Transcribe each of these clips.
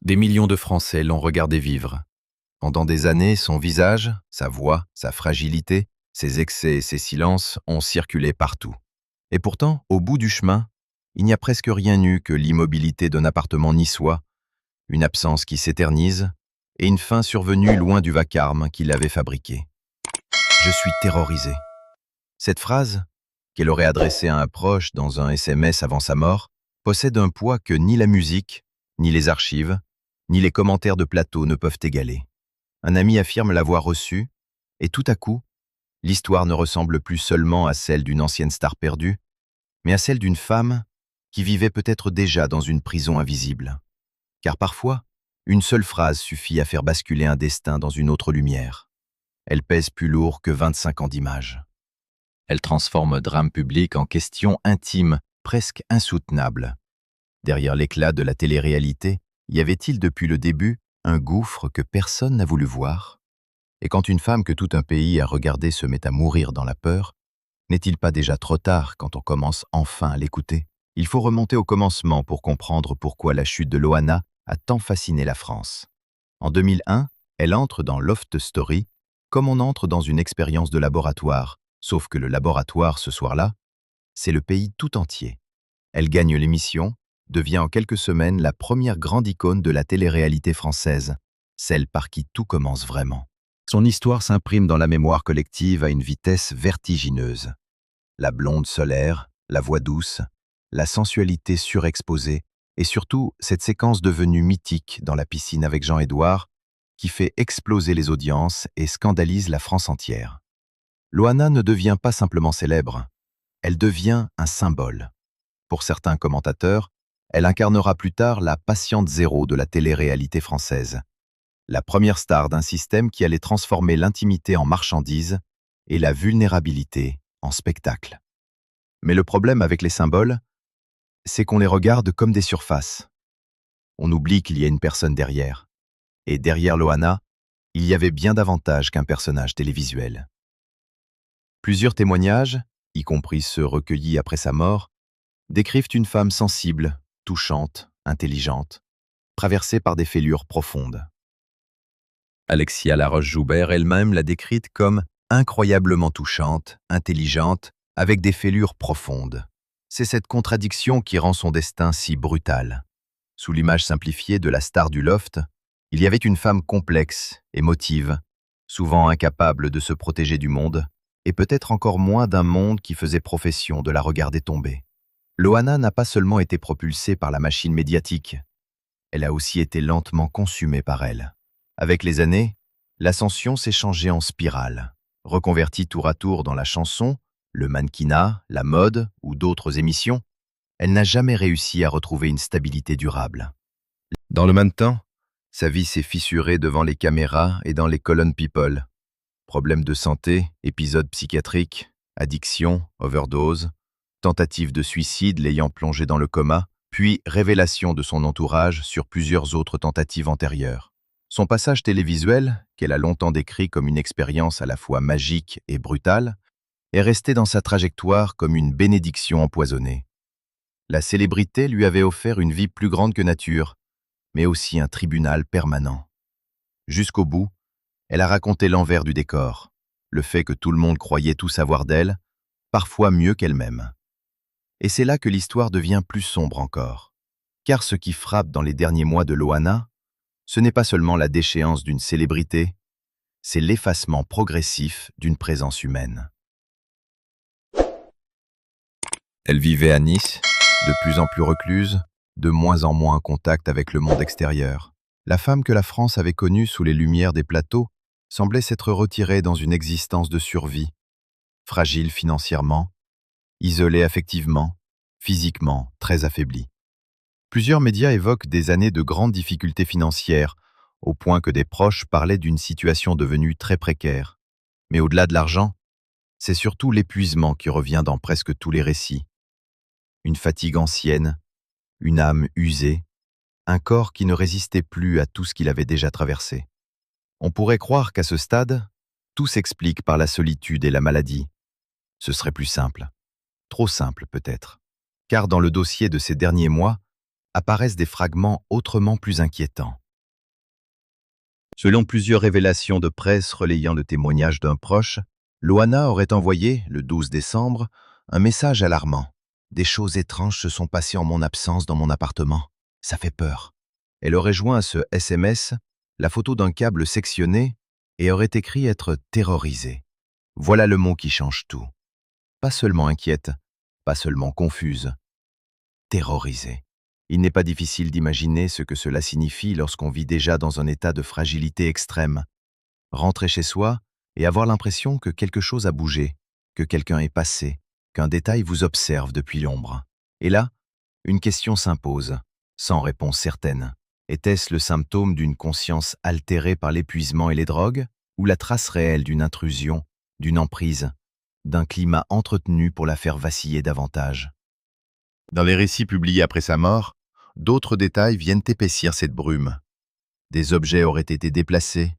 Des millions de Français l'ont regardé vivre. Pendant des années, son visage, sa voix, sa fragilité, ses excès et ses silences ont circulé partout. Et pourtant, au bout du chemin, il n'y a presque rien eu que l'immobilité d'un appartement niçois, une absence qui s'éternise et une fin survenue loin du vacarme qu'il avait fabriqué. Je suis terrorisé. Cette phrase, qu'elle aurait adressée à un proche dans un SMS avant sa mort, possède un poids que ni la musique, ni les archives, ni les commentaires de plateau ne peuvent égaler. Un ami affirme l'avoir reçue, et tout à coup, l'histoire ne ressemble plus seulement à celle d'une ancienne star perdue, mais à celle d'une femme qui vivait peut-être déjà dans une prison invisible. Car parfois, une seule phrase suffit à faire basculer un destin dans une autre lumière. Elle pèse plus lourd que 25 ans d'images. Elle transforme un drame public en question intime, presque insoutenable. Derrière l'éclat de la télé-réalité, y avait-il depuis le début un gouffre que personne n'a voulu voir? Et quand une femme que tout un pays a regardée se met à mourir dans la peur, n'est-il pas déjà trop tard quand on commence enfin à l'écouter? Il faut remonter au commencement pour comprendre pourquoi la chute de Loana a tant fasciné la France. En 2001, elle entre dans Loft Story comme on entre dans une expérience de laboratoire, sauf que le laboratoire ce soir-là, c'est le pays tout entier. Elle gagne l'émission, devient en quelques semaines la première grande icône de la télé-réalité française, celle par qui tout commence vraiment. Son histoire s'imprime dans la mémoire collective à une vitesse vertigineuse. La blonde solaire, la voix douce, la sensualité surexposée, et surtout cette séquence devenue mythique dans la piscine avec Jean-Édouard, qui fait exploser les audiences et scandalise la France entière. Loana ne devient pas simplement célèbre, elle devient un symbole. Pour certains commentateurs, elle incarnera plus tard la patiente zéro de la télé-réalité française, la première star d'un système qui allait transformer l'intimité en marchandise et la vulnérabilité en spectacle. Mais le problème avec les symboles, c'est qu'on les regarde comme des surfaces. On oublie qu'il y a une personne derrière. Et derrière Loana, il y avait bien davantage qu'un personnage télévisuel. Plusieurs témoignages, y compris ceux recueillis après sa mort, décrivent une femme sensible, touchante, intelligente, traversée par des fêlures profondes. Alexia Laroche-Joubert elle-même l'a décrite comme incroyablement touchante, intelligente, avec des fêlures profondes. C'est cette contradiction qui rend son destin si brutal. Sous l'image simplifiée de la star du loft, il y avait une femme complexe, émotive, souvent incapable de se protéger du monde, et peut-être encore moins d'un monde qui faisait profession de la regarder tomber. Loana n'a pas seulement été propulsée par la machine médiatique, elle a aussi été lentement consumée par elle. Avec les années, l'ascension s'est changée en spirale. Reconvertie tour à tour dans la chanson, le mannequinat, la mode ou d'autres émissions, elle n'a jamais réussi à retrouver une stabilité durable. Dans le même temps, sa vie s'est fissurée devant les caméras et dans les colonnes People. Problèmes de santé, épisodes psychiatriques, addiction, overdose, tentative de suicide l'ayant plongée dans le coma, puis révélation de son entourage sur plusieurs autres tentatives antérieures. Son passage télévisuel, qu'elle a longtemps décrit comme une expérience à la fois magique et brutale, est resté dans sa trajectoire comme une bénédiction empoisonnée. La célébrité lui avait offert une vie plus grande que nature, mais aussi un tribunal permanent. Jusqu'au bout, elle a raconté l'envers du décor, le fait que tout le monde croyait tout savoir d'elle, parfois mieux qu'elle-même. Et c'est là que l'histoire devient plus sombre encore. Car ce qui frappe dans les derniers mois de Loana, ce n'est pas seulement la déchéance d'une célébrité, c'est l'effacement progressif d'une présence humaine. Elle vivait à Nice, de plus en plus recluse, de moins en moins en contact avec le monde extérieur. La femme que la France avait connue sous les lumières des plateaux semblait s'être retirée dans une existence de survie, fragile financièrement, isolée affectivement, physiquement très affaiblie. Plusieurs médias évoquent des années de grandes difficultés financières, au point que des proches parlaient d'une situation devenue très précaire. Mais au-delà de l'argent, c'est surtout l'épuisement qui revient dans presque tous les récits. Une fatigue ancienne, une âme usée, un corps qui ne résistait plus à tout ce qu'il avait déjà traversé. On pourrait croire qu'à ce stade, tout s'explique par la solitude et la maladie. Ce serait plus simple. Trop simple peut-être. Car dans le dossier de ces derniers mois, apparaissent des fragments autrement plus inquiétants. Selon plusieurs révélations de presse relayant le témoignage d'un proche, Loana aurait envoyé, le 12 décembre, un message alarmant. « Des choses étranges se sont passées en mon absence dans mon appartement. Ça fait peur. » Elle aurait joint à ce SMS la photo d'un câble sectionné et aurait écrit être terrorisée. Voilà le mot qui change tout. Pas seulement inquiète, pas seulement confuse, terrorisée. Il n'est pas difficile d'imaginer ce que cela signifie lorsqu'on vit déjà dans un état de fragilité extrême. Rentrer chez soi et avoir l'impression que quelque chose a bougé, que quelqu'un est passé, qu'un détail vous observe depuis l'ombre. Et là, une question s'impose, sans réponse certaine. Était-ce le symptôme d'une conscience altérée par l'épuisement et les drogues, ou la trace réelle d'une intrusion, d'une emprise, d'un climat entretenu pour la faire vaciller davantage? Dans les récits publiés après sa mort, d'autres détails viennent épaissir cette brume. Des objets auraient été déplacés.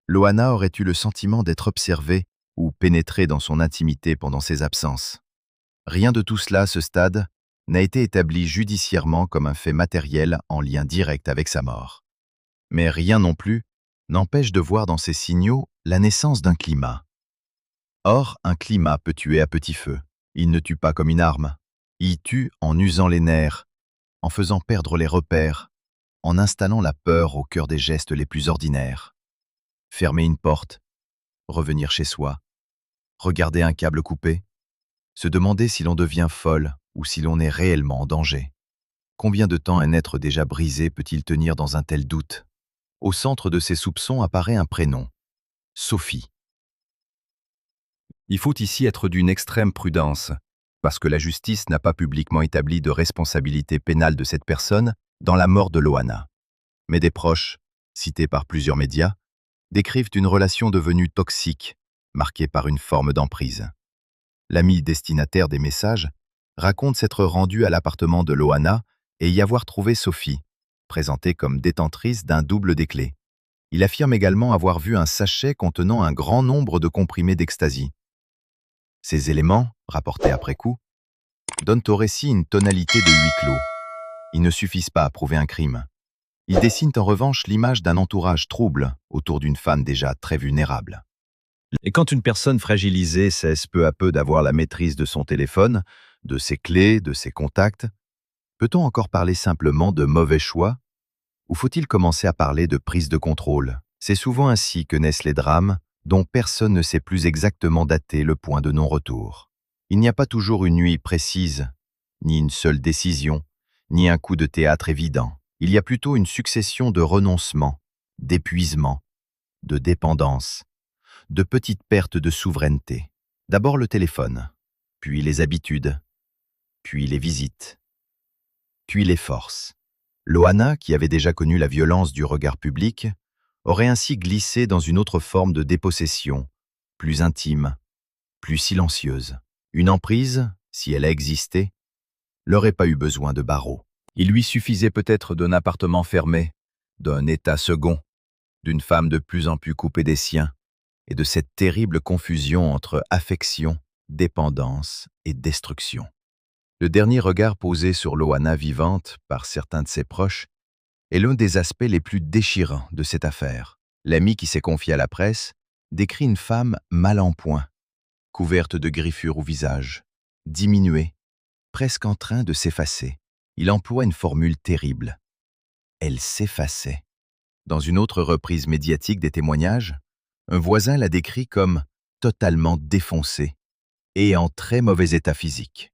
Loana aurait eu le sentiment d'être observée ou pénétrée dans son intimité pendant ses absences. Rien de tout cela, à ce stade, n'a été établi judiciairement comme un fait matériel en lien direct avec sa mort. Mais rien non plus n'empêche de voir dans ces signaux la naissance d'un climat. Or, un climat peut tuer à petit feu. Il ne tue pas comme une arme. Il tue en usant les nerfs, en faisant perdre les repères, en installant la peur au cœur des gestes les plus ordinaires. Fermer une porte, revenir chez soi, regarder un câble coupé, se demander si l'on devient folle ou si l'on est réellement en danger. Combien de temps un être déjà brisé peut-il tenir dans un tel doute? Au centre de ses soupçons apparaît un prénom, Sophie. Il faut ici être d'une extrême prudence, parce que la justice n'a pas publiquement établi de responsabilité pénale de cette personne dans la mort de Loana. Mais des proches, cités par plusieurs médias, décrivent une relation devenue toxique, marquée par une forme d'emprise. L'ami destinataire des messages raconte s'être rendu à l'appartement de Loana et y avoir trouvé Sophie, présentée comme détentrice d'un double des clés. Il affirme également avoir vu un sachet contenant un grand nombre de comprimés d'ecstasy. Ces éléments, rapportés après coup, donnent au récit une tonalité de huis clos. Ils ne suffisent pas à prouver un crime. Ils dessinent en revanche l'image d'un entourage trouble autour d'une femme déjà très vulnérable. Et quand une personne fragilisée cesse peu à peu d'avoir la maîtrise de son téléphone, de ses clés, de ses contacts, peut-on encore parler simplement de mauvais choix? Ou faut-il commencer à parler de prise de contrôle? C'est souvent ainsi que naissent les drames dont personne ne sait plus exactement dater le point de non-retour. Il n'y a pas toujours une nuit précise, ni une seule décision, ni un coup de théâtre évident. Il y a plutôt une succession de renoncements, d'épuisements, de dépendance, de petites pertes de souveraineté. D'abord le téléphone, puis les habitudes, puis les visites, puis les forces. Loana, qui avait déjà connu la violence du regard public, aurait ainsi glissé dans une autre forme de dépossession, plus intime, plus silencieuse. Une emprise, si elle a existé, n'aurait pas eu besoin de barreaux. Il lui suffisait peut-être d'un appartement fermé, d'un état second, d'une femme de plus en plus coupée des siens, et de cette terrible confusion entre affection, dépendance et destruction. Le dernier regard posé sur Loana vivante par certains de ses proches est l'un des aspects les plus déchirants de cette affaire. L'ami qui s'est confié à la presse décrit une femme mal en point, couverte de griffures au visage, diminuée, presque en train de s'effacer. Il emploie une formule terrible. Elle s'effaçait. Dans une autre reprise médiatique des témoignages, un voisin la décrit comme totalement défoncée et en très mauvais état physique.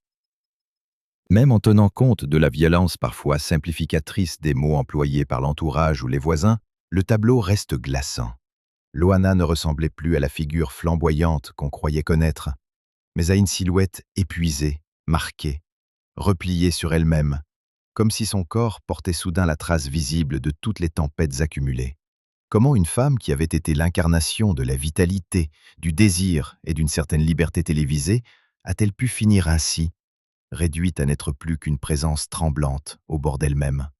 Même en tenant compte de la violence parfois simplificatrice des mots employés par l'entourage ou les voisins, le tableau reste glaçant. Loana ne ressemblait plus à la figure flamboyante qu'on croyait connaître, mais à une silhouette épuisée, marquée, repliée sur elle-même, comme si son corps portait soudain la trace visible de toutes les tempêtes accumulées. Comment une femme qui avait été l'incarnation de la vitalité, du désir et d'une certaine liberté télévisée a-t-elle pu finir ainsi, réduite à n'être plus qu'une présence tremblante au bord d'elle-même?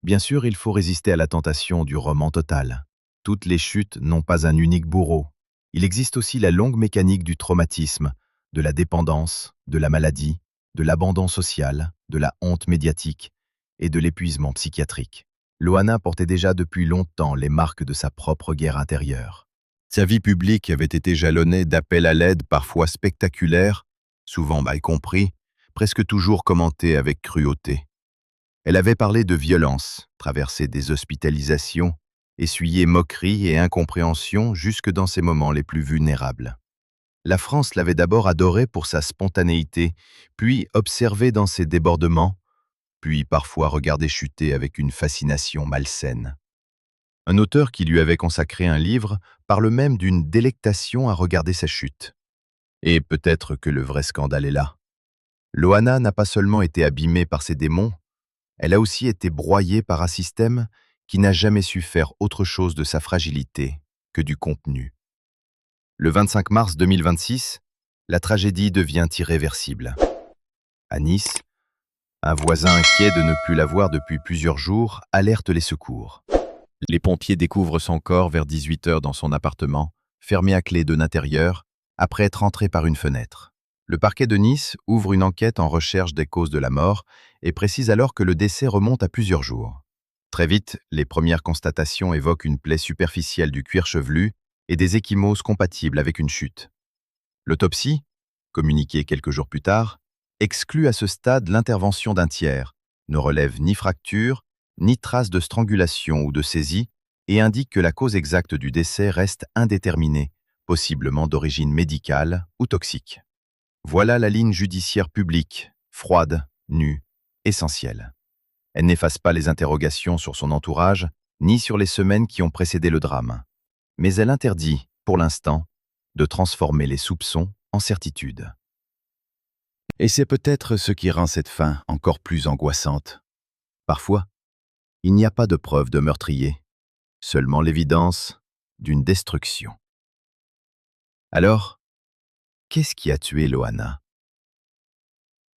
Bien sûr, il faut résister à la tentation du roman total. Toutes les chutes n'ont pas un unique bourreau. Il existe aussi la longue mécanique du traumatisme, de la dépendance, de la maladie, de l'abandon social, de la honte médiatique, et de l'épuisement psychiatrique. Loana portait déjà depuis longtemps les marques de sa propre guerre intérieure. Sa vie publique avait été jalonnée d'appels à l'aide parfois spectaculaires, souvent mal compris, presque toujours commentés avec cruauté. Elle avait parlé de violence, traversé des hospitalisations, essuyé moqueries et incompréhension jusque dans ses moments les plus vulnérables. La France l'avait d'abord adorée pour sa spontanéité, puis observée dans ses débordements, puis parfois regardée chuter avec une fascination malsaine. Un auteur qui lui avait consacré un livre parle même d'une délectation à regarder sa chute. Et peut-être que le vrai scandale est là. Loana n'a pas seulement été abîmée par ses démons, elle a aussi été broyée par un système qui n'a jamais su faire autre chose de sa fragilité que du contenu. Le 25 mars 2026, la tragédie devient irréversible. À Nice, un voisin inquiet de ne plus la voir depuis plusieurs jours alerte les secours. Les pompiers découvrent son corps vers 18 heures dans son appartement, fermé à clé de l'intérieur, après être entré par une fenêtre. Le parquet de Nice ouvre une enquête en recherche des causes de la mort et précise alors que le décès remonte à plusieurs jours. Très vite, les premières constatations évoquent une plaie superficielle du cuir chevelu et des ecchymoses compatibles avec une chute. L'autopsie, communiquée quelques jours plus tard, exclut à ce stade l'intervention d'un tiers, ne relève ni fracture, ni trace de strangulation ou de saisie et indique que la cause exacte du décès reste indéterminée, possiblement d'origine médicale ou toxique. Voilà la ligne judiciaire publique, froide, nue, essentielle. Elle n'efface pas les interrogations sur son entourage, ni sur les semaines qui ont précédé le drame. Mais elle interdit, pour l'instant, de transformer les soupçons en certitudes. Et c'est peut-être ce qui rend cette fin encore plus angoissante. Parfois, il n'y a pas de preuve de meurtrier, seulement l'évidence d'une destruction. Alors, qu'est-ce qui a tué Loana?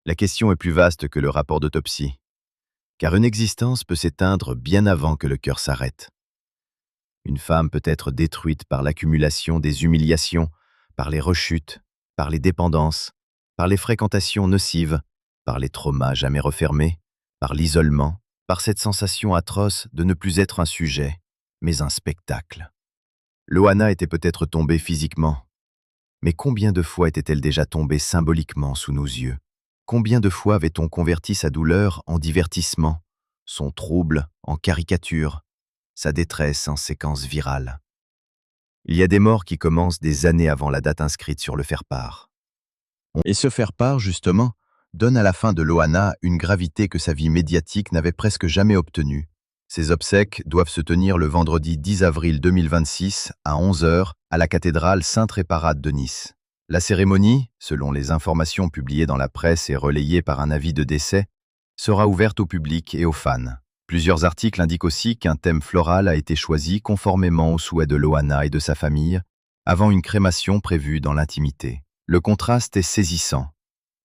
La question est plus vaste que le rapport d'autopsie, car une existence peut s'éteindre bien avant que le cœur s'arrête. Une femme peut être détruite par l'accumulation des humiliations, par les rechutes, par les dépendances, par les fréquentations nocives, par les traumas jamais refermés, par l'isolement, par cette sensation atroce de ne plus être un sujet, mais un spectacle. Loana était peut-être tombée physiquement, mais combien de fois était-elle déjà tombée symboliquement sous nos yeux? Combien de fois avait-on converti sa douleur en divertissement, son trouble en caricature, sa détresse en séquence virale? Il y a des morts qui commencent des années avant la date inscrite sur le faire-part. Et ce faire-part, justement, donne à la fin de Loana une gravité que sa vie médiatique n'avait presque jamais obtenue. Ses obsèques doivent se tenir le vendredi 10 avril 2026 à 11 heures à la cathédrale Sainte-Réparate de Nice. La cérémonie, selon les informations publiées dans la presse et relayées par un avis de décès, sera ouverte au public et aux fans. Plusieurs articles indiquent aussi qu'un thème floral a été choisi conformément aux souhaits de Loana et de sa famille, avant une crémation prévue dans l'intimité. Le contraste est saisissant.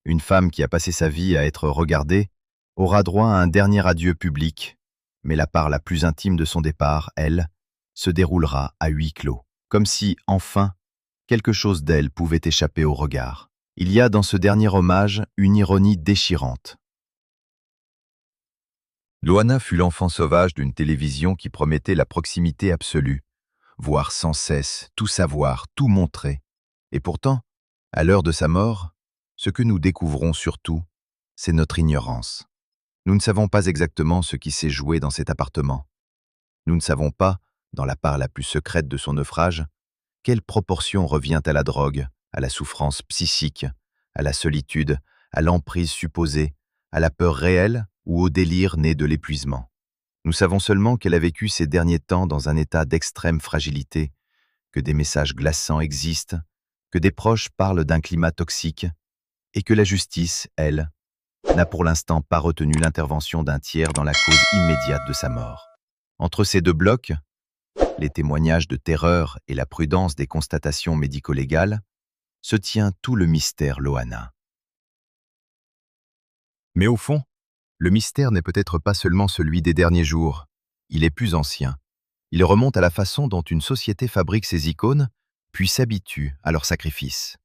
Une femme qui a passé sa vie à être regardée aura droit à un dernier adieu public, mais la part la plus intime de son départ, elle, se déroulera à huis clos, comme si, enfin, quelque chose d'elle pouvait échapper au regard. Il y a dans ce dernier hommage une ironie déchirante. Loana fut l'enfant sauvage d'une télévision qui promettait la proximité absolue, voir sans cesse, tout savoir, tout montrer. Et pourtant, à l'heure de sa mort, ce que nous découvrons surtout, c'est notre ignorance. Nous ne savons pas exactement ce qui s'est joué dans cet appartement. Nous ne savons pas, dans la part la plus secrète de son naufrage, quelle proportion revient à la drogue, à la souffrance psychique, à la solitude, à l'emprise supposée, à la peur réelle ou au délire né de l'épuisement. Nous savons seulement qu'elle a vécu ces derniers temps dans un état d'extrême fragilité, que des messages glaçants existent, que des proches parlent d'un climat toxique, et que la justice, elle, n'a pour l'instant pas retenu l'intervention d'un tiers dans la cause immédiate de sa mort. Entre ces deux blocs, les témoignages de terreur et la prudence des constatations médico-légales, se tient tout le mystère Loana. Mais au fond, le mystère n'est peut-être pas seulement celui des derniers jours, il est plus ancien. Il remonte à la façon dont une société fabrique ses icônes, puis s'habitue à leur sacrifice.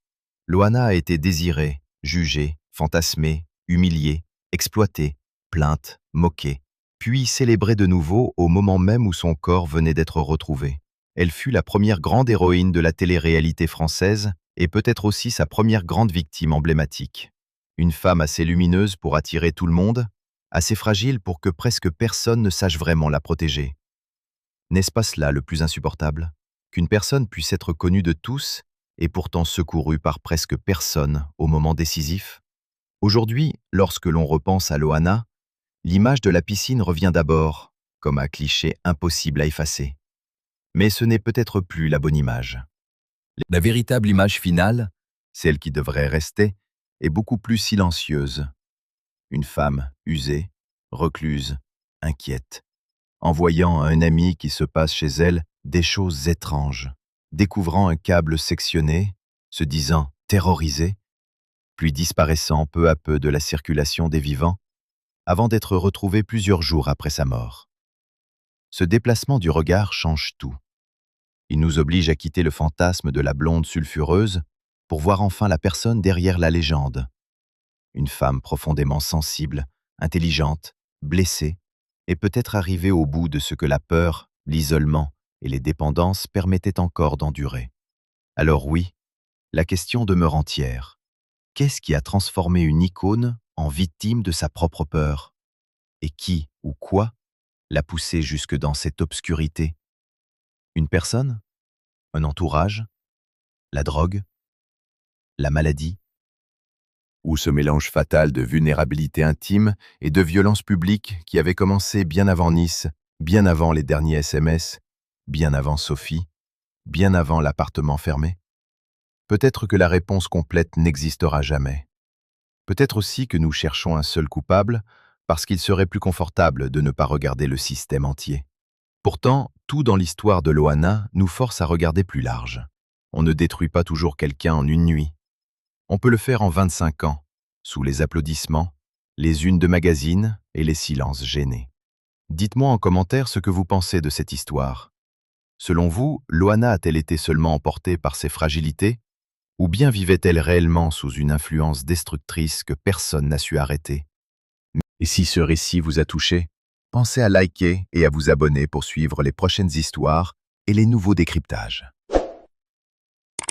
Loana a été désirée, jugée, fantasmée, humiliée, exploitée, plainte, moquée, puis célébrée de nouveau au moment même où son corps venait d'être retrouvé. Elle fut la première grande héroïne de la télé-réalité française et peut-être aussi sa première grande victime emblématique. Une femme assez lumineuse pour attirer tout le monde, assez fragile pour que presque personne ne sache vraiment la protéger. N'est-ce pas cela le plus insupportable? Qu'une personne puisse être connue de tous et pourtant secourue par presque personne au moment décisif? Aujourd'hui, lorsque l'on repense à Loana, l'image de la piscine revient d'abord, comme un cliché impossible à effacer. Mais ce n'est peut-être plus la bonne image. La véritable image finale, celle qui devrait rester, est beaucoup plus silencieuse. Une femme usée, recluse, inquiète, en voyant un ami qui se passe chez elle des choses étranges, découvrant un câble sectionné, se disant terrorisé, puis disparaissant peu à peu de la circulation des vivants, avant d'être retrouvé plusieurs jours après sa mort. Ce déplacement du regard change tout. Il nous oblige à quitter le fantasme de la blonde sulfureuse pour voir enfin la personne derrière la légende. Une femme profondément sensible, intelligente, blessée, et peut-être arrivée au bout de ce que la peur, l'isolement et les dépendances permettaient encore d'endurer. Alors oui, la question demeure entière. Qu'est-ce qui a transformé une icône en victime de sa propre peur? Et qui ou quoi l'a poussée jusque dans cette obscurité? Une personne? Un entourage? La drogue? La maladie? Ou ce mélange fatal de vulnérabilité intime et de violence publique qui avait commencé bien avant Nice, bien avant les derniers SMS, bien avant Sophie, bien avant l'appartement fermé? Peut-être que la réponse complète n'existera jamais. Peut-être aussi que nous cherchons un seul coupable parce qu'il serait plus confortable de ne pas regarder le système entier. Pourtant, tout dans l'histoire de Loana nous force à regarder plus large. On ne détruit pas toujours quelqu'un en une nuit. On peut le faire en 25 ans, sous les applaudissements, les unes de magazines et les silences gênés. Dites-moi en commentaire ce que vous pensez de cette histoire. Selon vous, Loana a-t-elle été seulement emportée par ses fragilités, ou bien vivait-elle réellement sous une influence destructrice que personne n'a su arrêter? Et si ce récit vous a touché, pensez à liker et à vous abonner pour suivre les prochaines histoires et les nouveaux décryptages.